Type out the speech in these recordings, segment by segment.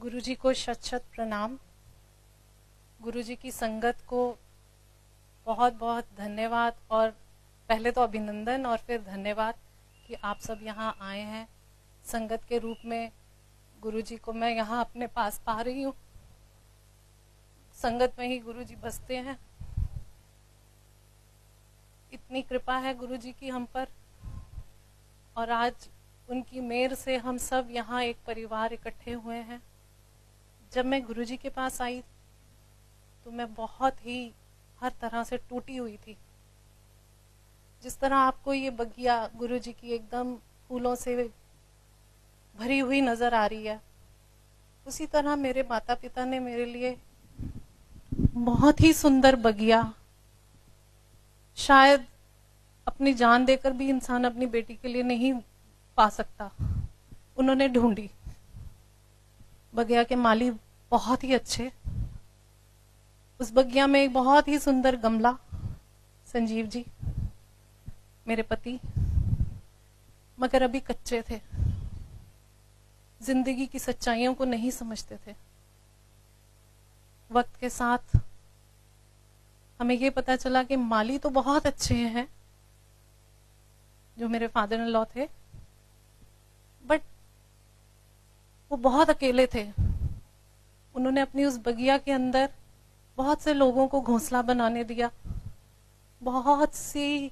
गुरुजी को शत शत प्रणाम। गुरुजी की संगत को बहुत बहुत धन्यवाद, और पहले तो अभिनंदन और फिर धन्यवाद कि आप सब यहाँ आए हैं। संगत के रूप में गुरुजी को मैं यहाँ अपने पास पा रही हूँ। संगत में ही गुरुजी बसते हैं। इतनी कृपा है गुरुजी की हम पर, और आज उनकी मेहर से हम सब यहाँ एक परिवार इकट्ठे हुए हैं। जब मैं गुरुजी के पास आई तो मैं बहुत ही हर तरह से टूटी हुई थी। जिस तरह आपको ये बगिया गुरुजी की एकदम फूलों से भरी हुई नजर आ रही है, उसी तरह मेरे माता पिता ने मेरे लिए बहुत ही सुंदर बगिया, शायद अपनी जान देकर भी इंसान अपनी बेटी के लिए नहीं पा सकता, उन्होंने ढूंढी। बगिया के माली बहुत ही अच्छे। उस बगिया में एक बहुत ही सुंदर गमला, संजीव जी मेरे पति, मगर अभी कच्चे थे, जिंदगी की सच्चाइयों को नहीं समझते थे। वक्त के साथ हमें ये पता चला कि माली तो बहुत अच्छे हैं जो मेरे फादर इन लॉ थे, बट वो बहुत अकेले थे। उन्होंने अपनी उस बगिया के अंदर बहुत से लोगों को घोंसला बनाने दिया, बहुत सी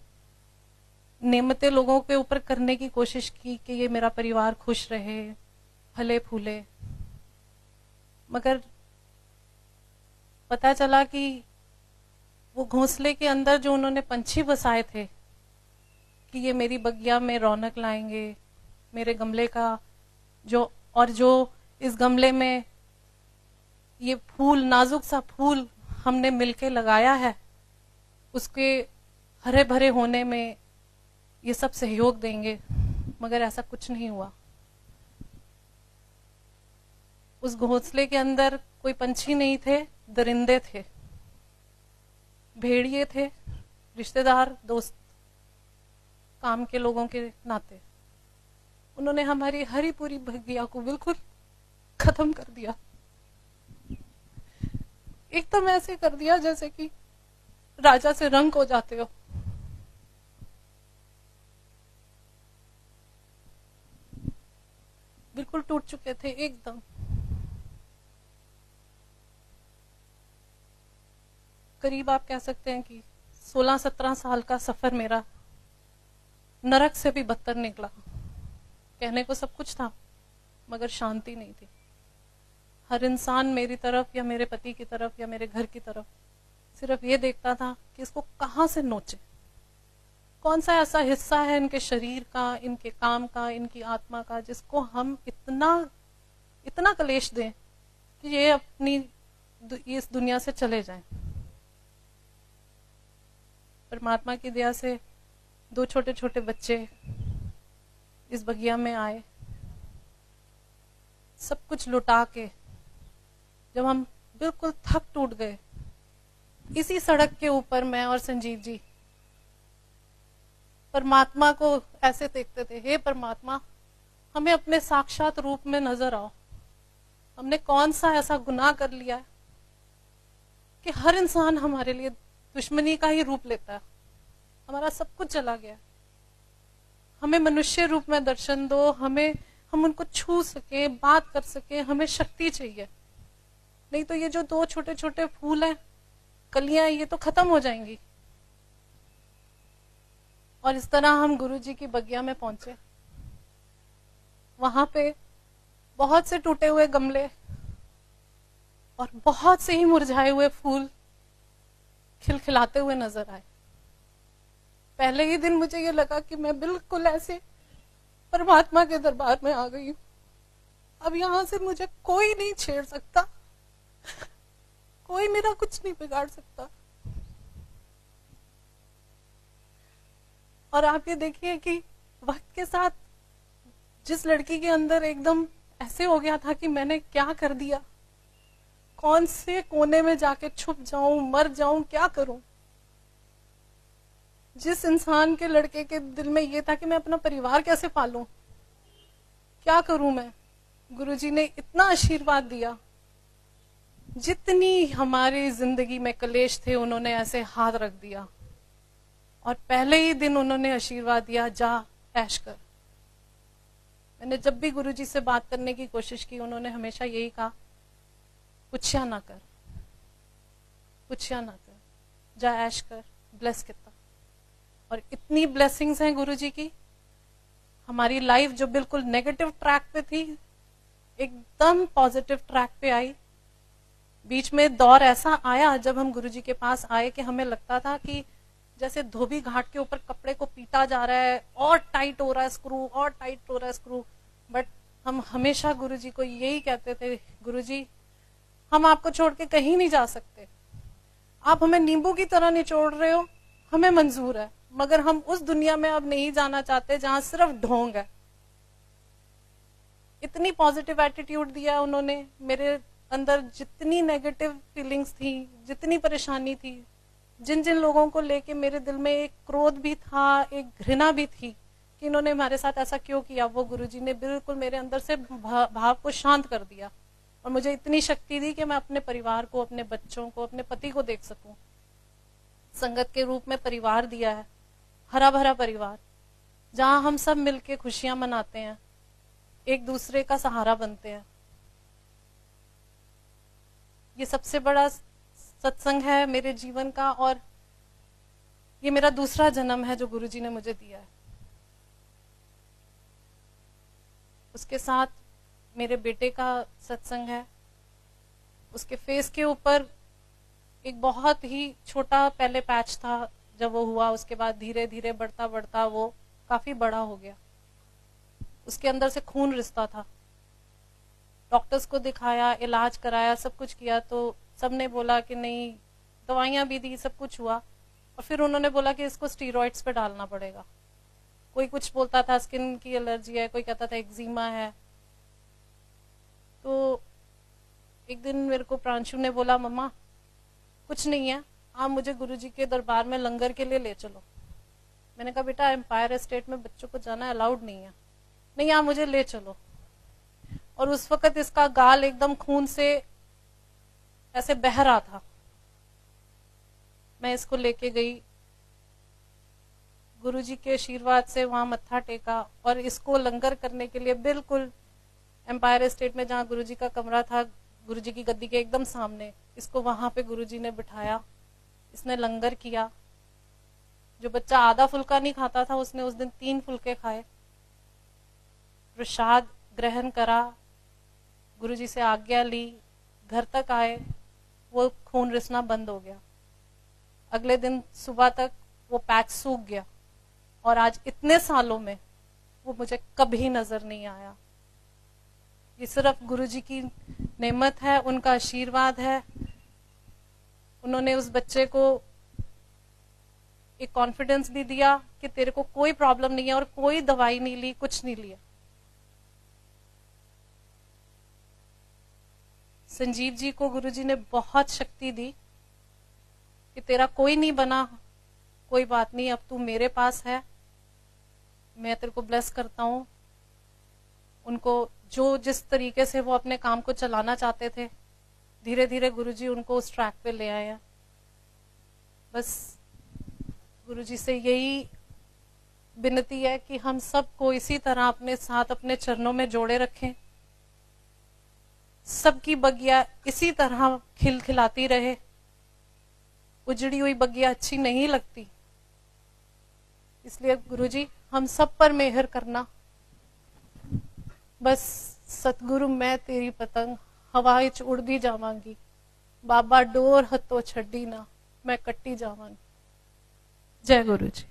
नेमतें लोगों के ऊपर करने की कोशिश की कि ये मेरा परिवार खुश रहे, फले फूले। मगर पता चला कि वो घोंसले के अंदर जो उन्होंने पंछी बसाए थे कि ये मेरी बगिया में रौनक लाएंगे, मेरे गमले का जो इस गमले में ये फूल, नाजुक सा फूल हमने मिलके लगाया है, उसके हरे भरे होने में ये सब सहयोग देंगे। मगर ऐसा कुछ नहीं हुआ। उस घोंसले के अंदर कोई पंछी नहीं थे, दरिंदे थे, भेड़िए थे, रिश्तेदार, दोस्त, काम के लोगों के नाते। उन्होंने हमारी हरी पूरी बगिया को बिल्कुल खत्म कर दिया। एकदम ऐसे कर दिया जैसे कि राजा से रंग हो जाते हो। बिल्कुल टूट चुके थे एकदम। करीब आप कह सकते हैं कि 16-17 साल का सफर मेरा नरक से भी बदतर निकला। कहने को सब कुछ था मगर शांति नहीं थी। हर इंसान मेरी तरफ या मेरे पति की तरफ या मेरे घर की तरफ सिर्फ ये देखता था कि इसको कहां से नोचे, कौन सा ऐसा हिस्सा है इनके शरीर का, इनके काम का, इनकी आत्मा का, जिसको हम इतना कलेश दें कि ये अपनी इस दुनिया से चले जाएं। परमात्मा की दया से 2 छोटे छोटे बच्चे इस बगिया में आए। सब कुछ लुटा के जब हम बिल्कुल थक टूट गए, इसी सड़क के ऊपर मैं और संजीव जी परमात्मा को ऐसे देखते थे, हे परमात्मा, हमें अपने साक्षात रूप में नजर आओ। हमने कौन सा ऐसा गुनाह कर लिया है कि हर इंसान हमारे लिए दुश्मनी का ही रूप लेता है। हमारा सब कुछ चला गया। हमें मनुष्य रूप में दर्शन दो, हम उनको छू सके, बात कर सके, हमें शक्ति चाहिए। नहीं तो ये जो 2 छोटे छोटे फूल हैं, कलियां, ये तो खत्म हो जाएंगी। और इस तरह हम गुरुजी की बगिया में पहुंचे। वहां पे बहुत से टूटे हुए गमले और बहुत से ही मुरझाए हुए फूल खिलखिलाते हुए नजर आए। पहले ही दिन मुझे ये लगा कि मैं बिल्कुल ऐसे परमात्मा के दरबार में आ गई हूं। अब यहां से मुझे कोई नहीं छेड़ सकता, कोई मेरा कुछ नहीं बिगाड़ सकता। और आप ये देखिए कि वक्त के साथ जिस लड़की के अंदर एकदम ऐसे हो गया था कि मैंने क्या कर दिया, कौन से कोने में जाके छुप जाऊं, मर जाऊं, क्या करूं। जिस इंसान के लड़के के दिल में ये था कि मैं अपना परिवार कैसे पालूं, क्या करूं मैं, गुरुजी ने इतना आशीर्वाद दिया, जितनी हमारी जिंदगी में कलेश थे उन्होंने ऐसे हाथ रख दिया और पहले ही दिन उन्होंने आशीर्वाद दिया, जा ऐश कर। मैंने जब भी गुरुजी से बात करने की कोशिश की, उन्होंने हमेशा यही कहा, पुछया ना कर, पुछया ना कर, जा ऐश कर, ब्लेस कितना। और इतनी ब्लेसिंग्स हैं गुरुजी की, हमारी लाइफ जो बिल्कुल नेगेटिव ट्रैक पे थी एकदम पॉजिटिव ट्रैक पे आई। बीच में दौर ऐसा आया जब हम गुरुजी के पास आए कि हमें लगता था कि जैसे धोबी घाट के ऊपर कपड़े को पीटा जा रहा है, और टाइट हो रहा है स्क्रू, और टाइट हो रहा है स्क्रू। बट हम हमेशा गुरुजी को यही कहते थे, गुरुजी हम आपको छोड़ के कहीं नहीं जा सकते, आप हमें नींबू की तरह निचोड़ रहे हो, हमें मंजूर है, मगर हम उस दुनिया में अब नहीं जाना चाहते जहां सिर्फ ढोंग है। इतनी पॉजिटिव एटीट्यूड दिया उन्होंने। मेरे अंदर जितनी नेगेटिव फीलिंग्स थी, जितनी परेशानी थी, जिन जिन लोगों को लेके मेरे दिल में एक क्रोध भी था, एक घृणा भी थी कि इन्होंने हमारे साथ ऐसा क्यों किया, वो गुरुजी ने बिल्कुल मेरे अंदर से भाव को शांत कर दिया और मुझे इतनी शक्ति दी कि मैं अपने परिवार को, अपने बच्चों को, अपने पति को देख सकूं। संगत के रूप में परिवार दिया है, हरा भरा परिवार, जहां हम सब मिलके खुशियां मनाते हैं, एक दूसरे का सहारा बनते हैं। ये सबसे बड़ा सत्संग है मेरे जीवन का, और ये मेरा दूसरा जन्म है जो गुरुजी ने मुझे दिया है। उसके साथ मेरे बेटे का सत्संग है। उसके फेस के ऊपर एक बहुत ही छोटा पहले पैच था जब वो हुआ, उसके बाद धीरे धीरे बढ़ता बढ़ता वो काफी बड़ा हो गया। उसके अंदर से खून रिसता था। डॉक्टर्स को दिखाया, इलाज कराया, सब कुछ किया, तो सबने बोला कि नहीं, दवाइयां भी दी, सब कुछ हुआ, और फिर उन्होंने बोला कि इसको स्टीरॉइड्स पे डालना पड़ेगा। कोई कुछ बोलता था स्किन की एलर्जी है, कोई कहता था एक्जिमा है। तो एक दिन मेरे को प्रांशु ने बोला, मम्मा कुछ नहीं है, आप मुझे गुरुजी के दरबार में लंगर के लिए ले चलो। मैंने कहा बेटा एम्पायर एस्टेट में बच्चों को जाना अलाउड नहीं है। नहीं, आप मुझे ले चलो। और उस वक्त इसका गाल एकदम खून से ऐसे बह रहा था। मैं इसको लेके गई, गुरुजी के आशीर्वाद से वहां मत्था टेका और इसको लंगर करने के लिए बिल्कुल एम्पायर एस्टेट में जहां गुरुजी का कमरा था, गुरुजी की गद्दी के एकदम सामने, इसको वहां पे गुरुजी ने बिठाया। इसने लंगर किया। जो बच्चा आधा फुल्का नहीं खाता था, उसने उस दिन 3 फुल्के खाए, प्रसाद ग्रहण करा, गुरुजी से आज्ञा ली, घर तक आए, वो खून रिसना बंद हो गया। अगले दिन सुबह तक वो पैच सूख गया और आज इतने सालों में वो मुझे कभी नजर नहीं आया। ये सिर्फ गुरुजी की नेमत है, उनका आशीर्वाद है। उन्होंने उस बच्चे को एक कॉन्फिडेंस भी दिया कि तेरे को कोई प्रॉब्लम नहीं है, और कोई दवाई नहीं ली, कुछ नहीं लिया। संजीव जी को गुरुजी ने बहुत शक्ति दी कि तेरा कोई नहीं बना, कोई बात नहीं, अब तू मेरे पास है, मैं तेरे को ब्लेस करता हूं। उनको जो जिस तरीके से वो अपने काम को चलाना चाहते थे, धीरे धीरे गुरुजी उनको उस ट्रैक पे ले आए हैं। बस गुरुजी से यही विनती है कि हम सबको इसी तरह अपने साथ अपने चरणों में जोड़े रखें। सबकी बगिया इसी तरह खिलखिलाती रहे। उजड़ी हुई बगिया अच्छी नहीं लगती, इसलिए गुरुजी हम सब पर मेहर करना। बस सतगुरु मैं तेरी पतंग हवा विच उड़दी जावांगी, बाबा डोर हथों छड्डी ना मैं कट्टी जावांगी। जय गुरु जी।